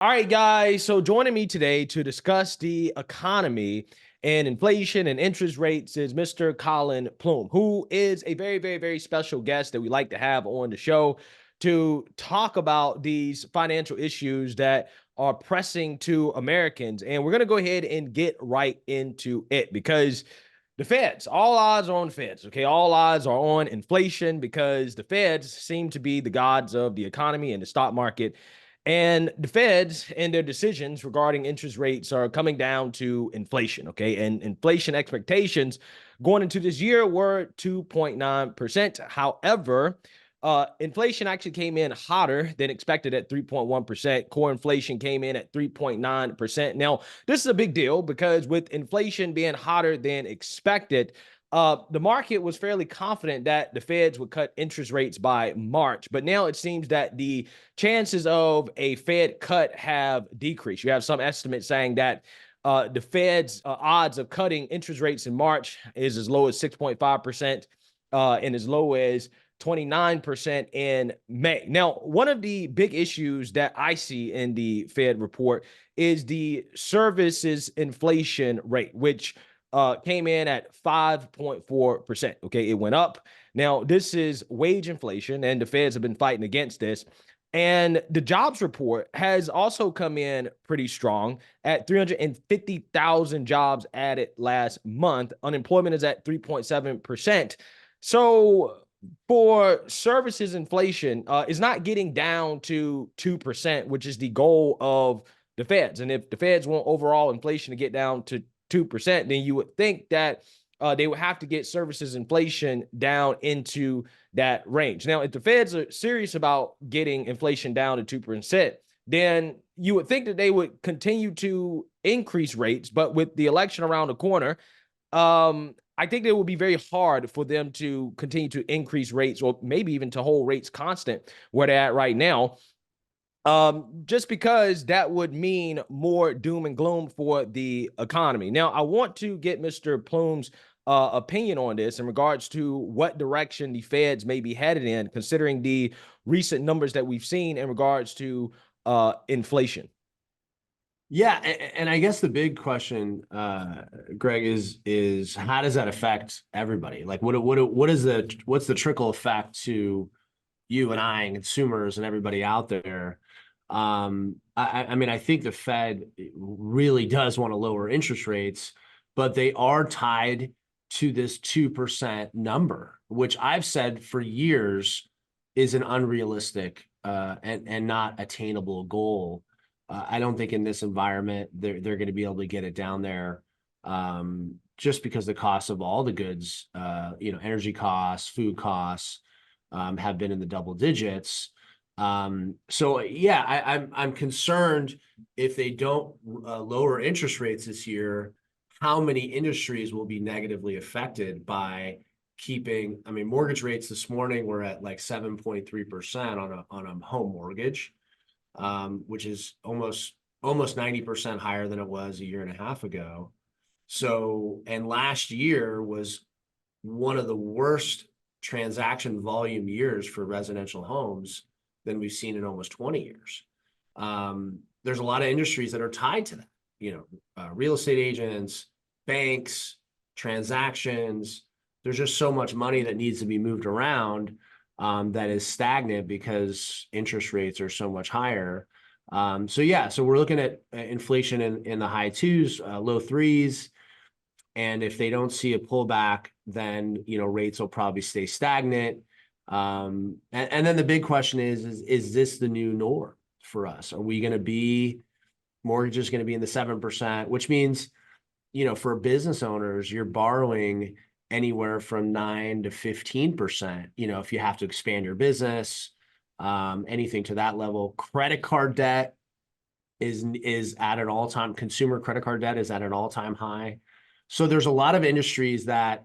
All right, guys. So joining me today to discuss the economy and inflation and interest rates is Mr. Colin Plume, who is a very, very, very special guest that we like to have on the show to talk about these financial issues that are pressing to Americans. And we're going to go ahead and get right into it because the Feds, all odds are on the Feds. Okay. All odds are on inflation because the Feds seem to be the gods of the economy and the stock market. And the Feds and their decisions regarding interest rates are coming down to inflation. Okay. And inflation expectations going into this year were 2.9%. However, inflation actually came in hotter than expected at 3.1%. Core inflation came in at 3.9%. Now, this is a big deal because with inflation being hotter than expected, the market was fairly confident that the Feds would cut interest rates by March, but now it seems that the chances of a Fed cut have decreased. You have some estimates saying that the Fed's odds of cutting interest rates in March is as low as 6.5% and as low as 29% in May. Now, one of the big issues that I see in the Fed report is the services inflation rate, which came in at 5.4%. Okay, it went up. Now, this is wage inflation, and the Feds have been fighting against this. And the jobs report has also come in pretty strong at 350,000 jobs added last month. Unemployment is at 3.7%. So for services inflation is not getting down to 2%, which is the goal of the Feds. And if the Feds want overall inflation to get down to 2%, then you would think that they would have to get services inflation down into that range. Now, if the Feds are serious about getting inflation down to 2%, then you would think that they would continue to increase rates. But with the election around the corner, I think it will be very hard for them to continue to increase rates or maybe even to hold rates constant where they're at right now. Just because that would mean more doom and gloom for the economy. Now, I want to get Mr. Plume's opinion on this in regards to what direction the Feds may be headed in, considering the recent numbers that we've seen in regards to inflation. Yeah, and I guess the big question, Greg, is how does that affect everybody? Like, what's the trickle effect to you and I and consumers and everybody out there? I mean, I think the Fed really does want to lower interest rates, but they are tied to this 2% number, which I've said for years is an unrealistic and not attainable goal. I don't think in this environment they're going to be able to get it down there, just because the cost of all the goods, energy costs, food costs, have been in the double digits. So yeah, I'm concerned if they don't lower interest rates this year, how many industries will be negatively affected by keeping. I mean, mortgage rates this morning were at like 7.3% on a home mortgage, which is almost 90% higher than it was a year and a half ago. So, and last year was one of the worst transaction volume years for residential homes than we've seen in almost 20 years. There's a lot of industries that are tied to that, real estate agents, banks, transactions. There's just so much money that needs to be moved around that is stagnant because interest rates are so much higher. So we're looking at inflation in the high twos, low threes. And if they don't see a pullback, then, rates will probably stay stagnant. And then the big question is this the new norm for us? Are we going to be, mortgages going to be in the 7%, which means, for business owners, you're borrowing anywhere from 9 to 15%, if you have to expand your business, anything to that level. Credit card debt is at an all-time, consumer credit card debt is at an all-time high. So there's a lot of industries that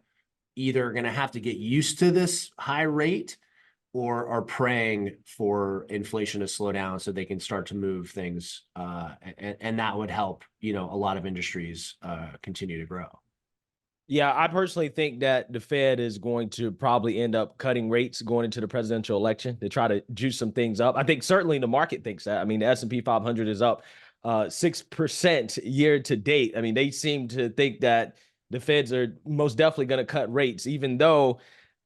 either are going to have to get used to this high rate or are praying for inflation to slow down so they can start to move things. And that would help, a lot of industries continue to grow. Yeah, I personally think that the Fed is going to probably end up cutting rates going into the presidential election to try to juice some things up. I think certainly the market thinks that. I mean, the S&P 500 is up 6% year to date. I mean, they seem to think that the Feds are most definitely going to cut rates, even though,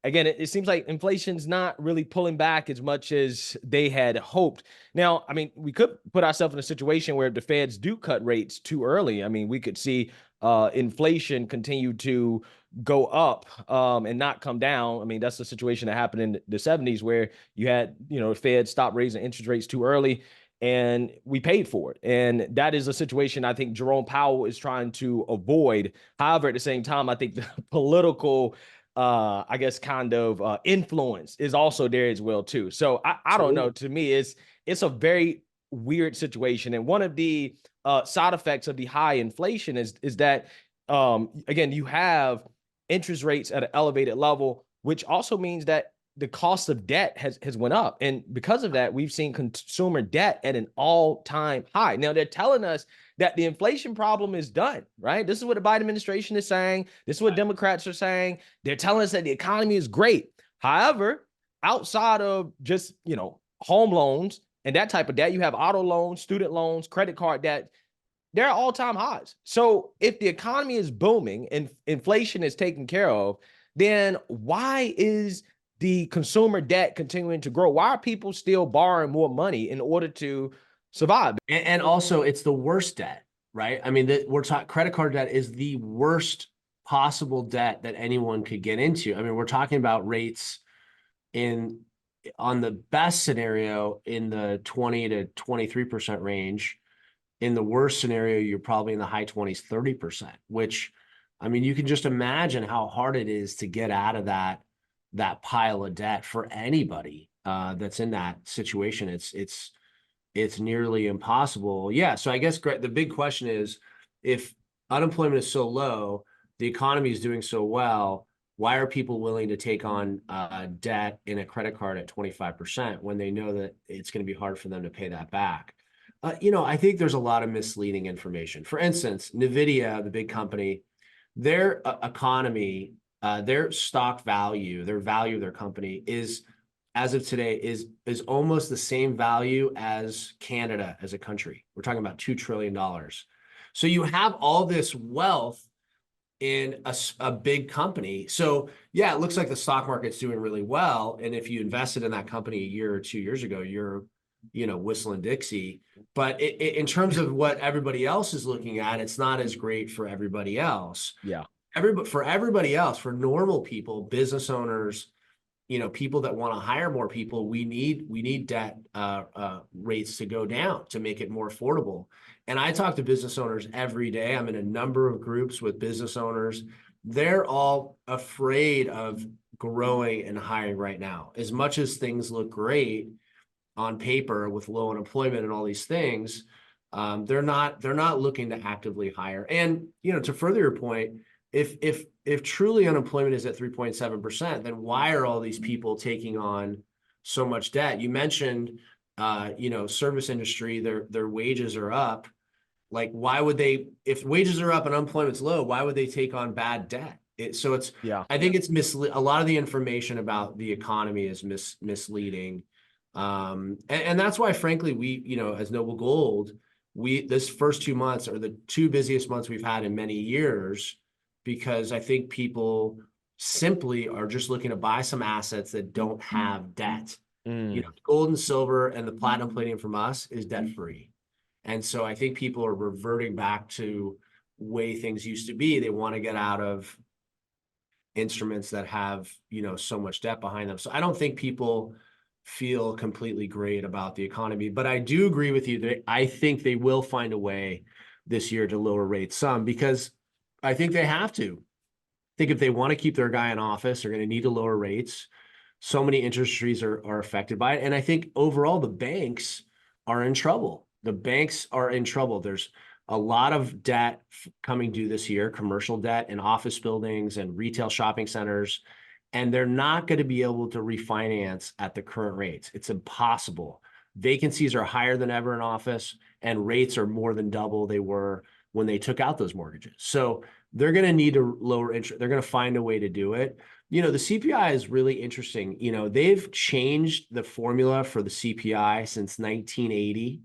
again, it seems like inflation's not really pulling back as much as they had hoped. Now, I mean, we could put ourselves in a situation where if the Feds do cut rates too early, I mean, we could see inflation continue to go up and not come down. I mean, that's the situation that happened in the 70s where you had, the Fed stop raising interest rates too early and we paid for it. And that is a situation I think Jerome Powell is trying to avoid. However, at the same time, I think the political I guess kind of influence is also there as well too. So I don't know. To me, it's a very weird situation. And one of the side effects of the high inflation is that again, you have interest rates at an elevated level, which also means that the cost of debt has went up. And because of that, we've seen consumer debt at an all-time high. Now they're telling us that the inflation problem is done, right? This is what the Biden administration is saying. This is what Democrats are saying. They're telling us that the economy is great. However, outside of just, home loans and that type of debt, you have auto loans, student loans, credit card debt. They're at all-time highs. So if the economy is booming and inflation is taken care of, then why is the consumer debt continuing to grow? Why are people still borrowing more money in order to survive? And also, it's the worst debt, right? I mean, we're talking credit card debt is the worst possible debt that anyone could get into. I mean, we're talking about rates on the best scenario in the 20 to 23% range. In the worst scenario, you're probably in the high 20s, 30%, which, I mean, you can just imagine how hard it is to get out of that pile of debt for anybody that's in that situation. It's nearly impossible. Yeah. So I guess the big question is, if unemployment is so low, the economy is doing so well, why are people willing to take on debt in a credit card at 25% when they know that it's going to be hard for them to pay that back? I think there's a lot of misleading information. For instance, NVIDIA, the big company, their economy, their stock value, their value of their company is, as of today, is almost the same value as Canada as a country. We're talking about $2 trillion. So you have all this wealth in a big company. So yeah, it looks like the stock market's doing really well. And if you invested in that company a year or 2 years ago, you're whistling Dixie. But in terms of what everybody else is looking at, it's not as great for everybody else. Yeah. For everybody else, for normal people, business owners, people that want to hire more people, we need debt rates to go down to make it more affordable. And I talk to business owners every day. I'm in a number of groups with business owners. They're all afraid of growing and hiring right now. As much as things look great on paper with low unemployment and all these things, they're not looking to actively hire. And to further your point, if truly unemployment is at 3.7%, then why are all these people taking on so much debt? You mentioned, service industry, their wages are up. Like, why would they, if wages are up and unemployment's low, why would they take on bad debt? I think it's a lot of the information about the economy is misleading. And that's why, frankly, we, as Noble Gold, this first 2 months are the two busiest months we've had in many years, because I think people simply are just looking to buy some assets that don't have debt. Gold and silver and the platinum palladium from us is debt free. And so I think people are reverting back to way things used to be. They want to get out of instruments that have, so much debt behind them. So I don't think people feel completely great about the economy, but I do agree with you that I think they will find a way this year to lower rates some, because I think they have to. I think if they want to keep their guy in office, they're going to need to lower rates. So many industries are affected by it. And I think overall the banks are in trouble. The banks are in trouble. There's a lot of debt coming due this year, commercial debt in office buildings and retail shopping centers, and they're not going to be able to refinance at the current rates. It's impossible. Vacancies are higher than ever in office, and rates are more than double they were when they took out those mortgages. So they're going to need to lower interest. They're going to find a way to do it. The CPI is really interesting. They've changed the formula for the CPI since 1980.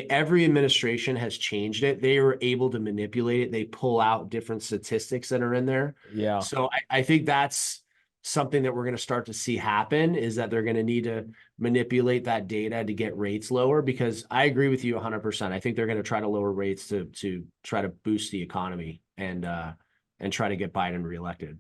Every administration has changed it. They were able to manipulate it. They pull out different statistics that are in there. Yeah. So I think that's something that we're going to start to see happen, is that they're going to need to manipulate that data to get rates lower, because I agree with you 100%. I think they're going to try to lower rates to try to boost the economy and try to get Biden reelected.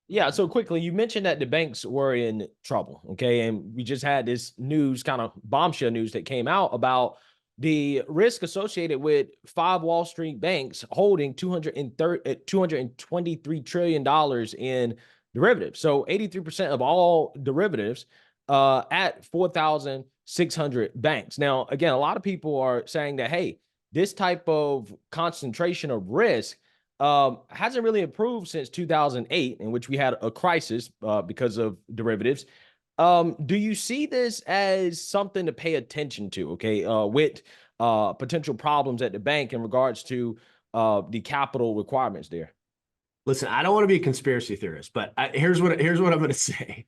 Yeah. So quickly, you mentioned that the banks were in trouble. Okay. And we just had this news, kind of bombshell news, that came out about the risk associated with 5 Wall Street banks holding $223 trillion in derivatives. So 83% of all derivatives at 4,600 banks. Now, again, a lot of people are saying that, hey, this type of concentration of risk hasn't really improved since 2008, in which we had a crisis because of derivatives. Do you see this as something to pay attention to, okay, with potential problems at the bank in regards to the capital requirements there? Listen, I don't want to be a conspiracy theorist, but here's what I'm going to say.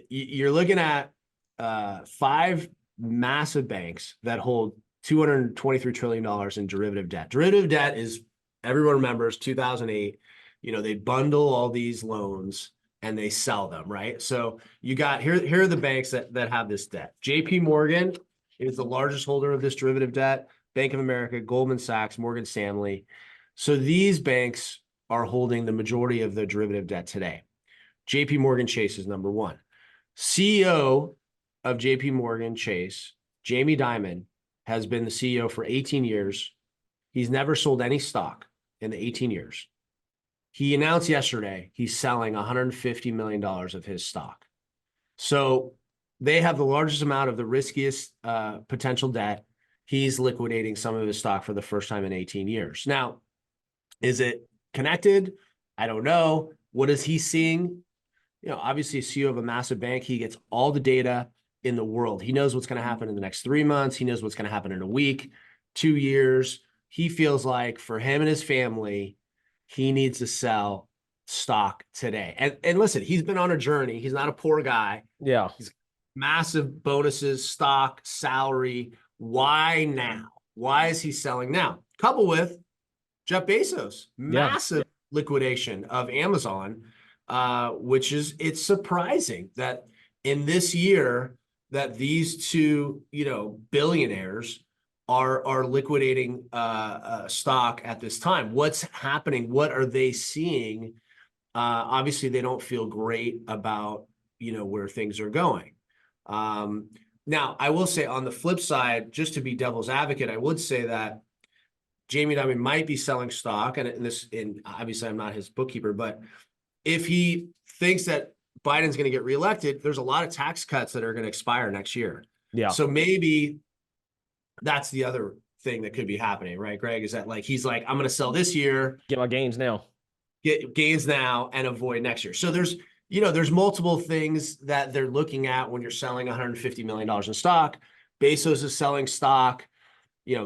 You're looking at 5 massive banks that hold $223 trillion in derivative debt. Derivative debt is, everyone remembers 2008, they bundle all these loans and they sell them, right? So you got here are the banks that have this debt. JP Morgan is the largest holder of this derivative debt, Bank of America, Goldman Sachs, Morgan Stanley. So these banks are holding the majority of the derivative debt today. JP Morgan Chase is number 1. CEO of JP Morgan Chase, Jamie Dimon, has been the CEO for 18 years. He's never sold any stock in the 18 years. He announced yesterday he's selling $150 million of his stock. So they have the largest amount of the riskiest potential debt. He's liquidating some of his stock for the first time in 18 years. Now, is it connected? I don't know. What is he seeing? Obviously, a CEO of a massive bank, he gets all the data in the world. He knows what's going to happen in the next 3 months. He knows what's going to happen in a week, 2 years. He feels like for him and his family, he needs to sell stock today. And listen, he's been on a journey. He's not a poor guy. Yeah. He's massive bonuses, stock, salary. Why now? Why is he selling now? Coupled with Jeff Bezos, massive liquidation of Amazon, which it's surprising that in this year that these two, billionaires are liquidating stock at this time. What's happening? What are they seeing? Obviously, they don't feel great about where things are going. Now, I will say on the flip side, just to be devil's advocate, I would say that Jamie Dimon might be selling stock, and obviously I'm not his bookkeeper, but if he thinks that Biden's going to get reelected, there's a lot of tax cuts that are going to expire next year. Yeah. So maybe that's the other thing that could be happening, right, Greg? Is that he's like, I'm going to sell this year, Get my gains now. get gains now, and avoid next year. So there's multiple things that they're looking at when you're selling $150 million in stock. Bezos is selling stock.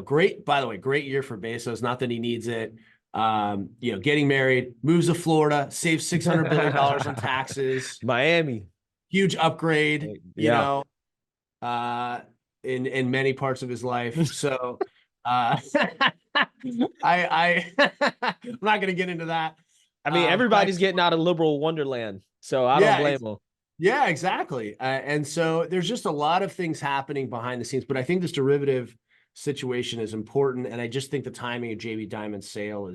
Great, by the way, great year for Bezos. Not that he needs it. Getting married, moves to Florida, saves $600 billion on taxes. Miami. Huge upgrade, Yeah. In many parts of his life. So I'm not going to get into that. I mean, everybody's getting out of liberal wonderland, so I don't blame them. Yeah, exactly. And so there's just a lot of things happening behind the scenes, but I think this derivative situation is important, and I just think the timing of Jamie Dimon's sale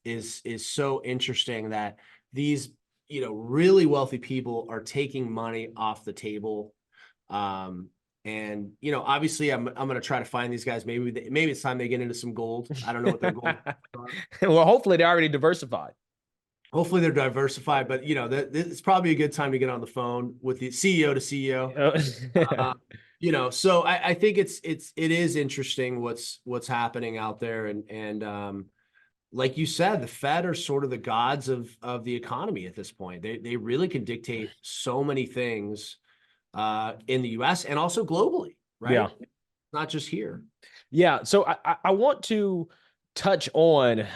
is so interesting that these really wealthy people are taking money off the table. And obviously I'm going to try to find these guys. Maybe it's time they get into some gold. I don't know what their gold are. Well, hopefully they're already diversified. Hopefully they're diversified, but it's probably a good time to get on the phone with the CEO to CEO. So I think it is interesting what's happening out there, and like you said, the Fed are sort of the gods of the economy at this point. They really can dictate so many things in the U.S. and also globally, right? Yeah, not just here. Yeah. So I want to touch on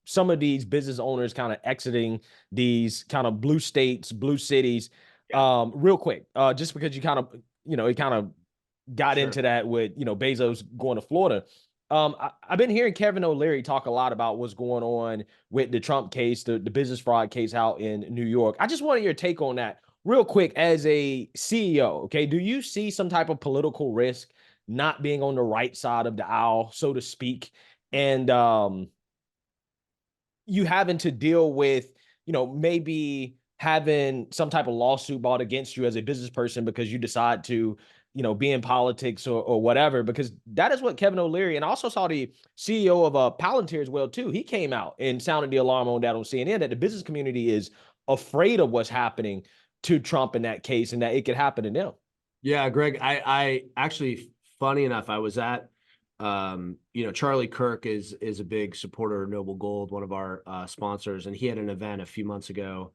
some of these business owners kind of exiting these kind of blue states, blue cities, Yeah, real quick, just because you kind of, it kind of got sure. into that with, Bezos going to Florida. I've been hearing Kevin O'Leary talk a lot about what's going on with the Trump case, the business fraud case out in New York. I just wanted your take on that real quick as a CEO. Okay. Do you see some type of political risk not being on the right side of the aisle, so to speak? And you having to deal with, maybe having some type of lawsuit brought against you as a business person because you decide to, be in politics or whatever, because that is what Kevin O'Leary, and I also saw the CEO of Palantir as well too. He came out and sounded the alarm on that on CNN that the business community is afraid of what's happening to Trump in that case and that it could happen to them. Yeah, Greg, I actually, funny enough, I was at, Charlie Kirk is a big supporter of Noble Gold, one of our sponsors, and he had an event a few months ago,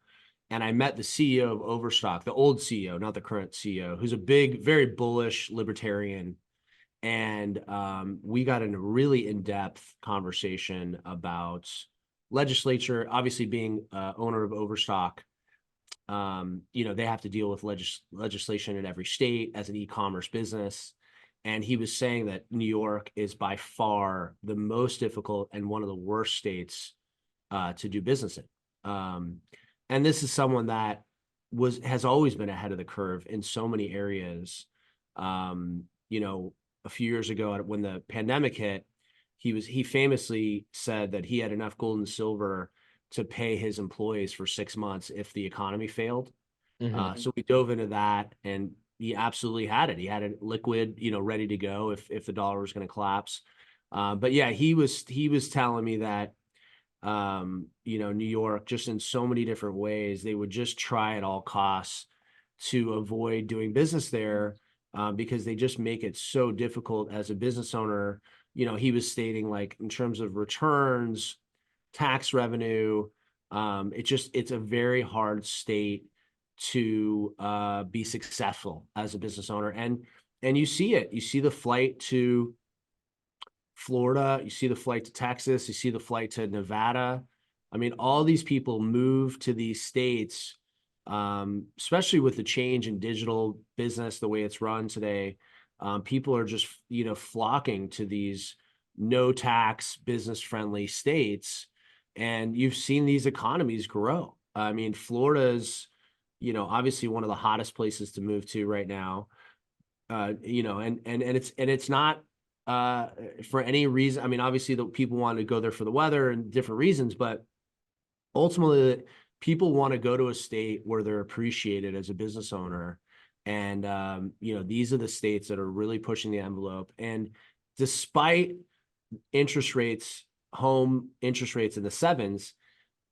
and I met the CEO of Overstock, the old CEO, not the current CEO, who's a big, very bullish libertarian, and we got in a really in-depth conversation about legislature, obviously being owner of Overstock. They have to deal with legislation in every state as an e-commerce business. And he was saying that New York is by far the most difficult and one of the worst states to do business in. And this is someone that has always been ahead of the curve in so many areas. A few years ago when the pandemic hit, he famously said that he had enough gold and silver to pay his employees for 6 months if the economy failed. Mm-hmm. So we dove into that, and he absolutely had it. He had it liquid, ready to go if the dollar was going to collapse. But yeah, he was telling me that New York, just in so many different ways, they would just try at all costs to avoid doing business there because they just make it so difficult as a business owner. He was stating, like, in terms of returns, tax revenue, it's a very hard state to be successful as a business owner. And you see it. You see the flight to Florida, you see the flight to Texas, you see the flight to Nevada. I mean, all these people move to these states, especially with the change in digital business, the way it's run today. People are just, flocking to these no tax, business friendly states. And you've seen these economies grow. I mean, Florida's, obviously one of the hottest places to move to right now. And it's not for any reason. I mean, obviously the people want to go there for the weather and different reasons, but ultimately people want to go to a state where they're appreciated as a business owner. And these are the states that are really pushing the envelope. And despite home interest rates in the sevens,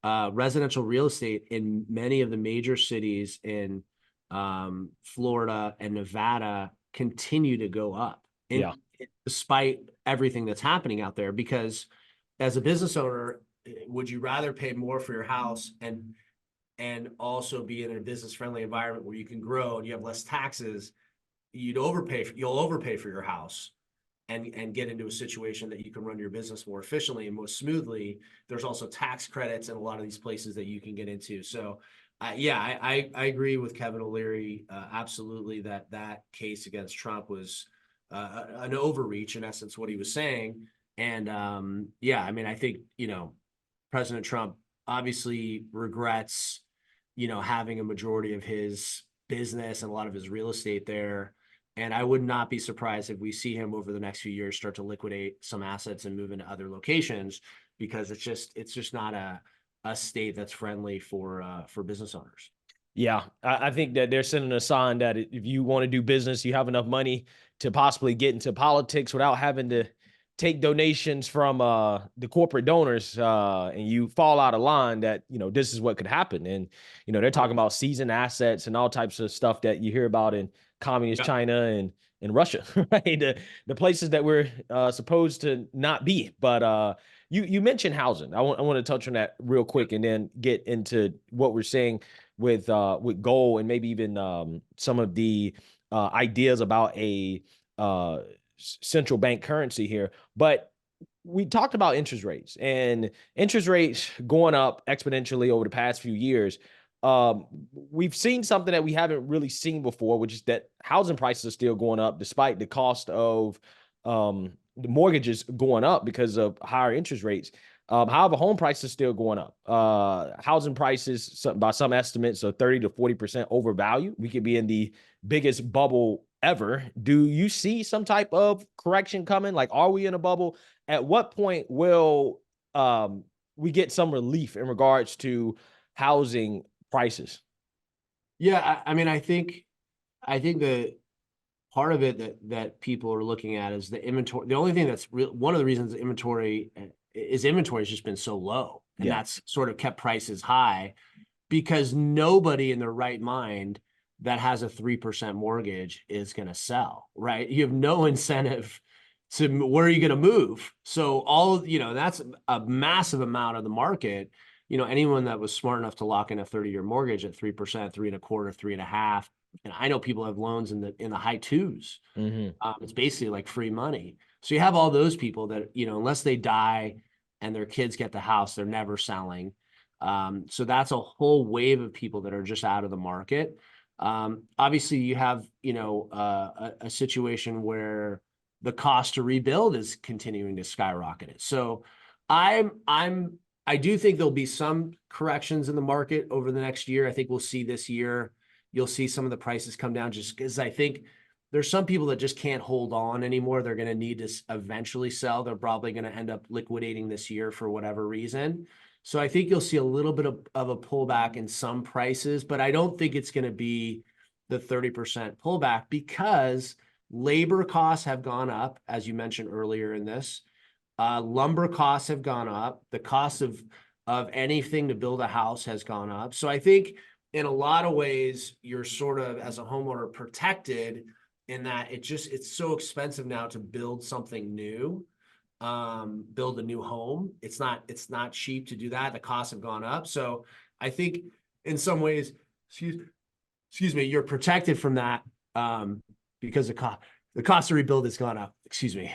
residential real estate in many of the major cities in Florida and Nevada continue to go up, Yeah. despite everything that's happening out there. Because as a business owner, would you rather pay more for your house and also be in a business friendly environment where you can grow and you have less taxes? You'll overpay for your house and get into a situation that you can run your business more efficiently and more smoothly. There's also tax credits in a lot of these places that you can get into. So I agree with Kevin O'Leary absolutely that case against Trump was an overreach, in essence, what he was saying. And I mean, I think President Trump obviously regrets having a majority of his business and a lot of his real estate there. And I would not be surprised if we see him over the next few years start to liquidate some assets and move into other locations, because it's just not a state that's friendly for business owners. Yeah, I think that they're sending a sign that if you want to do business, you have enough money to possibly get into politics without having to take donations from the corporate donors, and you fall out of line, that this is what could happen. And they're talking about seizing assets and all types of stuff that you hear about in communist Yeah. China and Russia, right? The places that we're supposed to not be. But you mentioned housing. I want to touch on that real quick and then get into what we're saying with gold and maybe even some of the ideas about a central bank currency here. But we talked about interest rates and interest rates going up exponentially over the past few years. We've seen something that we haven't really seen before, which is that housing prices are still going up despite the cost of the mortgages going up because of higher interest rates. However, home prices are still going up. Housing prices, by some estimates, are 30 to 40% overvalued. We could be in the biggest bubble ever. Do you see some type of correction coming? Like, are we in a bubble? At what point will we get some relief in regards to housing prices? Yeah, I mean, I think the part of it that people are looking at is the inventory. The only thing that's one of the reasons inventory has just been so low, and Yeah. that's sort of kept prices high because nobody in their right mind that has a 3% mortgage is going to sell, right? You have no incentive to where are you going to move? So that's a massive amount of the market. Anyone that was smart enough to lock in a 30-year mortgage at 3%, 3.25%, 3.5%. And I know people have loans in the high twos. Hmm. It's basically like free money. So you have all those people that, unless they die and their kids get the house, they're never selling. So that's a whole wave of people that are just out of the market. Obviously, you have, a situation where the cost to rebuild is continuing to skyrocket. So I do think there'll be some corrections in the market over the next year. I think we'll see this year, you'll see some of the prices come down just because I think there's some people that just can't hold on anymore. They're going to need to eventually sell. They're probably going to end up liquidating this year for whatever reason. So I think you'll see a little bit of a pullback in some prices, but I don't think it's going to be the 30% pullback because labor costs have gone up, as you mentioned earlier in this. Lumber costs have gone up. The cost of anything to build a house has gone up. So I think in a lot of ways, you're sort of, as a homeowner, protected in that it's so expensive now to build something new, build a new home. It's not cheap to do that. The costs have gone up. So I think in some ways, excuse me, you're protected from that because the cost to rebuild has gone up. Excuse me.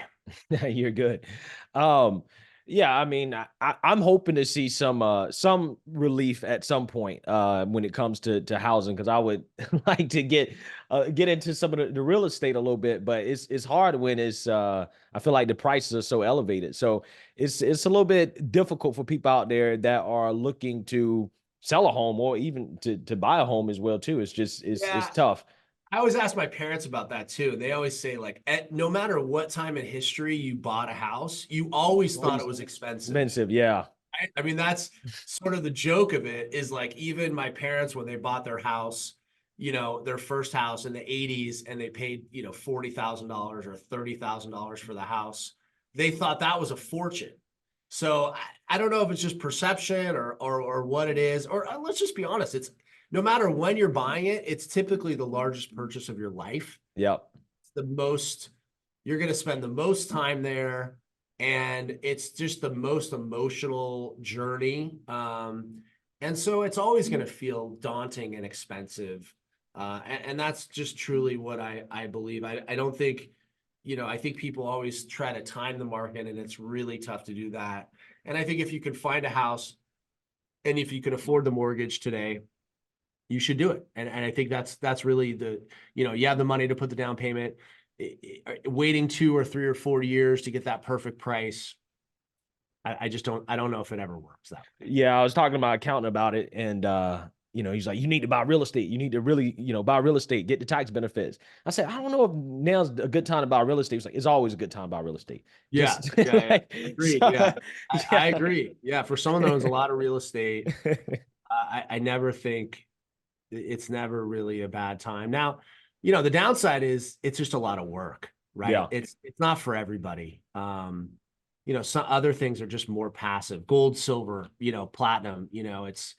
You're good. Um, yeah, I mean, I'm hoping to see some relief at some point when it comes to housing because I would like to get into some of the real estate a little bit, but it's hard when I feel like the prices are so elevated. So it's a little bit difficult for people out there that are looking to sell a home or even to buy a home as well too. It's Yeah, tough. I always ask my parents about that too. They always say like, no matter what time in history you bought a house, you always thought it Always was expensive. expensive, yeah. Right? I mean, that's sort of the joke of it is like even my parents when they bought their house, their first house in the 80s and they paid, $40,000 or $30,000 for the house, they thought that was a fortune. So I don't know if it's just perception or what it is, or let's just be honest, it's no matter when you're buying it, it's typically the largest purchase of your life. Yep. It's the most, you're going to spend the most time there, and it's just the most emotional journey. And so it's always going to feel daunting and expensive. And that's just truly what I believe. I don't think, I think people always try to time the market, and it's really tough to do that. And I think if you can find a house and if you can afford the mortgage today, you should do it. And I think that's really you have the money to put the down payment, waiting 2 or 3 or 4 years to get that perfect price. I don't know if it ever works that way. Yeah, I was talking to my accountant about it, and he's like, "You need to buy real estate. You need to really, buy real estate, get the tax benefits." I said, "I don't know if now's a good time to buy real estate." He's like, "It's always a good time to buy real estate." Yeah, Just yeah. like, Agreed. so, Yeah. I yeah. agree. Yeah. For someone that owns a lot of real estate, I never think it's never really a bad time. Now, the downside is it's just a lot of work, right? Yeah. It's not for everybody. Some other things are just more passive. Gold, silver, platinum, it's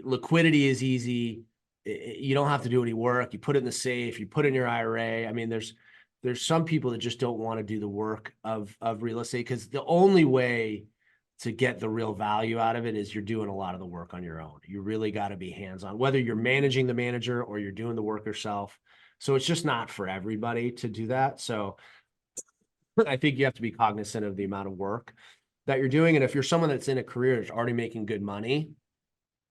liquidity is easy. You don't have to do any work. You put it in the safe, you put it in your IRA. I mean, there's some people that just don't want to do the work of real estate because the only way to get the real value out of it is you're doing a lot of the work on your own. You really got to be hands-on, whether you're managing the manager or you're doing the work yourself. So it's just not for everybody to do that. So I think you have to be cognizant of the amount of work that you're doing. And if you're someone that's in a career that's already making good money,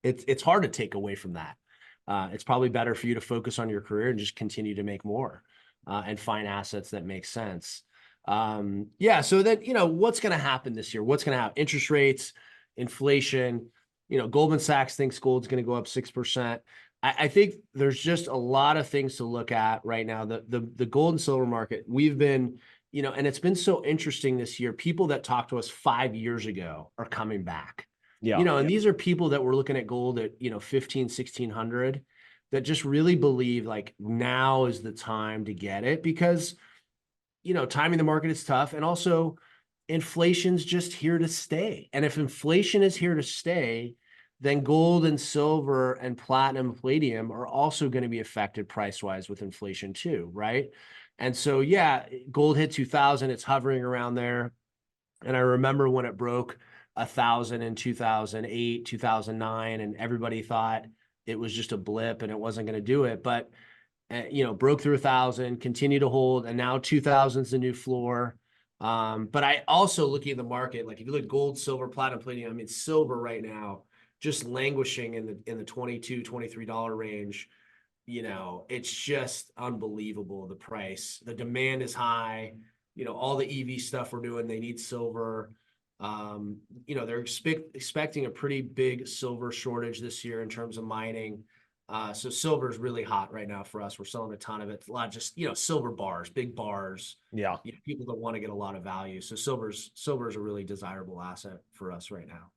it's hard to take away from that. It's probably better for you to focus on your career and just continue to make more and find assets that make sense. Yeah. So then, what's going to happen this year? What's going to happen? Interest rates, inflation. Goldman Sachs thinks gold's going to go up 6%. I think there's just a lot of things to look at right now. The gold and silver market, we've been, and it's been so interesting this year. People that talked to us 5 years ago are coming back. Yeah. And these are people that were looking at gold at, 15, 1600 that just really believe like now is the time to get it because, timing the market is tough. And also inflation's just here to stay. And if inflation is here to stay, then gold and silver and platinum and palladium are also going to be affected price-wise with inflation too, right? And so, yeah, gold hit 2000, it's hovering around there. And I remember when it broke 1,000 in 2008, 2009, and everybody thought it was just a blip and it wasn't going to do it. But, broke through 1,000, continued to hold, and now 2,000 is the new floor. But I also looking at the market, like if you look at gold, silver, platinum, palladium, I mean, silver right now, just languishing in the $22, $23 range. It's just unbelievable, the price. The demand is high. All the EV stuff we're doing, they need silver. They're expecting a pretty big silver shortage this year in terms of mining. So silver is really hot right now for us. We're selling a ton of it. A lot of just, silver bars, big bars. Yeah. People that want to get a lot of value. So silver's a really desirable asset for us right now.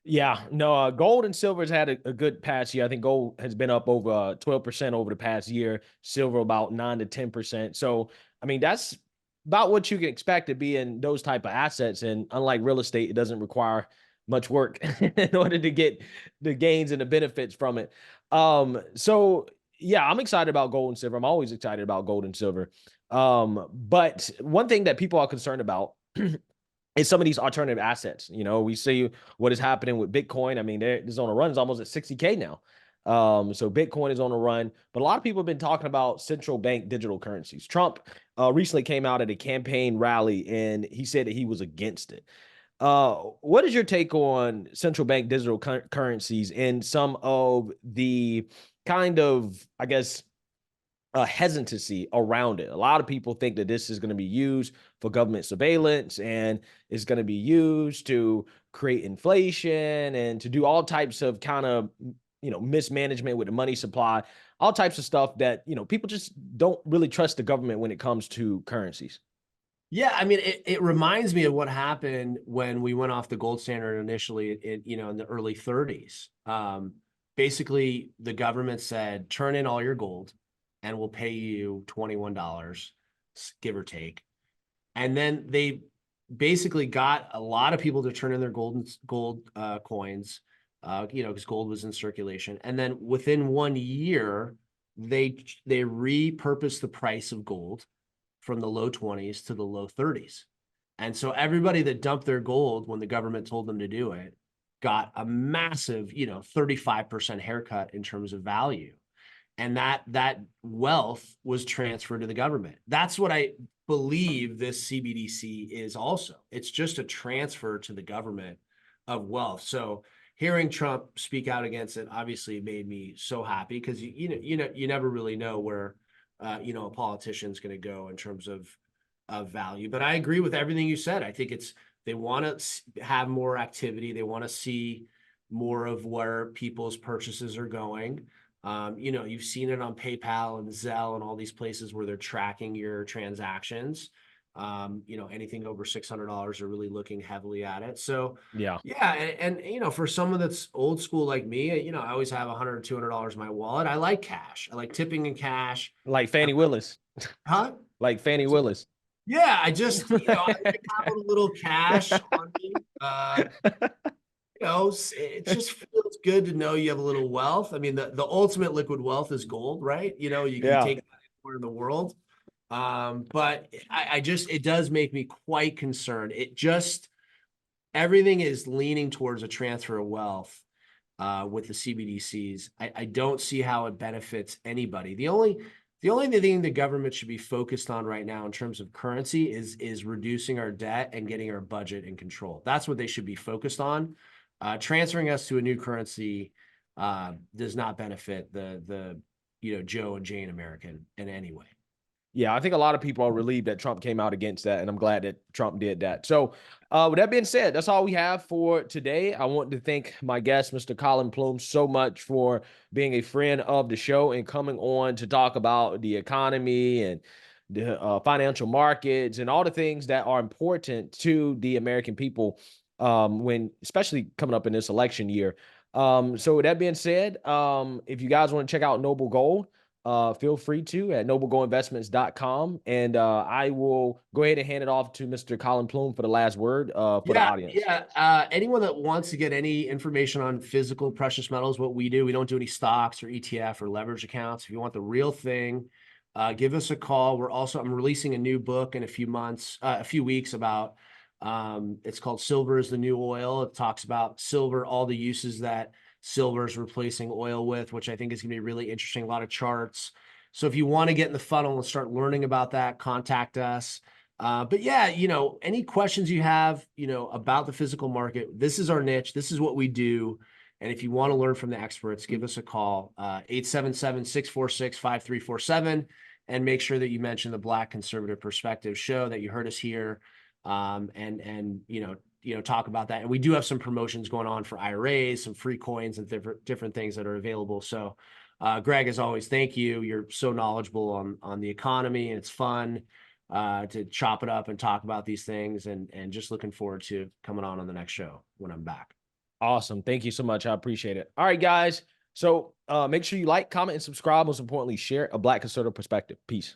Yeah, no, gold and silver's had a good past year. I think gold has been up over 12% over the past year, silver about 9 to 10%. So, I mean, that's about what you can expect to be in those type of assets. And unlike real estate, it doesn't require much work in order to get the gains and the benefits from it. So yeah, I'm excited about gold and silver. I'm always excited about gold and silver. But one thing that people are concerned about is some of these alternative assets. We see what is happening with Bitcoin. I mean, it's on a run. It's almost at 60K now. So Bitcoin is on a run, but a lot of people have been talking about central bank digital currencies. Trump recently came out at a campaign rally and he said that he was against it. What is your take on central bank digital currencies and some of the kind of, I guess, hesitancy around it? A lot of people think that this is going to be used for government surveillance and is going to be used to create inflation and to do all types of kind of, mismanagement with the money supply, all types of stuff that, people just don't really trust the government when it comes to currencies. Yeah, I mean, it reminds me of what happened when we went off the gold standard initially in the early 30s. Basically, the government said, turn in all your gold and we'll pay you $21, give or take. And then they basically got a lot of people to turn in their gold coins, because gold was in circulation. And then within 1 year, they repurposed the price of gold from the low 20s to the low 30s. And so everybody that dumped their gold when the government told them to do it got a massive, 35% haircut in terms of value. And that wealth was transferred to the government. That's what I believe this CBDC is also. It's just a transfer to the government of wealth. So hearing Trump speak out against it obviously made me so happy because you never really know where a politician's going to go in terms of value. But I agree with everything you said. I think they want to have more activity. They want to see more of where people's purchases are going. You've seen it on PayPal and Zelle and all these places where they're tracking your transactions. Anything over $600 are really looking heavily at it. So Yeah. yeah, and for someone that's old school like me, I always have $100 or $200 in my wallet. I like cash. I like tipping in cash. Like Fannie Willis. Huh? Like Fannie Willis. Yeah, I just I like having a little cash on me. It just feels good to know you have a little wealth. I mean, the ultimate liquid wealth is gold, right? You can Yeah. take that anywhere in the world. But it does make me quite concerned. Everything is leaning towards a transfer of wealth with the CBDCs. I don't see how it benefits anybody. The only The only thing the government should be focused on right now in terms of currency is reducing our debt and getting our budget in control. That's what they should be focused on. Transferring us to a new currency does not benefit the Joe and Jane American in any way. Yeah, I think a lot of people are relieved that Trump came out against that, and I'm glad that Trump did that. So, with that being said, that's all we have for today. I want to thank my guest, Mr. Colin Plume, so much for being a friend of the show and coming on to talk about the economy and the financial markets and all the things that are important to the American people when, especially coming up in this election year. So, with that being said, if you guys want to check out Noble Gold, feel free to at noblegoinvestments.com. And I will go ahead and hand it off to Mr. Colin Plume for the last word for the audience. Anyone that wants to get any information on physical precious metals, what we do, we don't do any stocks or ETF or leverage accounts. If you want the real thing, give us a call. I'm releasing a new book in a few weeks about, it's called Silver is the New Oil. It talks about silver, all the uses that silver is replacing oil with, which I think is going to be really interesting. A lot of charts. So if you want to get in the funnel and start learning about that, contact us. But yeah, any questions you have, about the physical market, this is our niche. This is what we do. And if you want to learn from the experts, give us a call, 877-646-5347, and make sure that you mention the Black Conservative Perspective show, that you heard us here. And talk about that. And we do have some promotions going on for IRAs, some free coins and different things that are available. So, Greg, as always, thank you. You're so knowledgeable on the economy, and it's fun to chop it up and talk about these things, and just looking forward to coming on the next show when I'm back. Awesome. Thank you so much. I appreciate it. All right, guys. So make sure you like, comment, and subscribe. Most importantly, share a Black Conservative Perspective. Peace.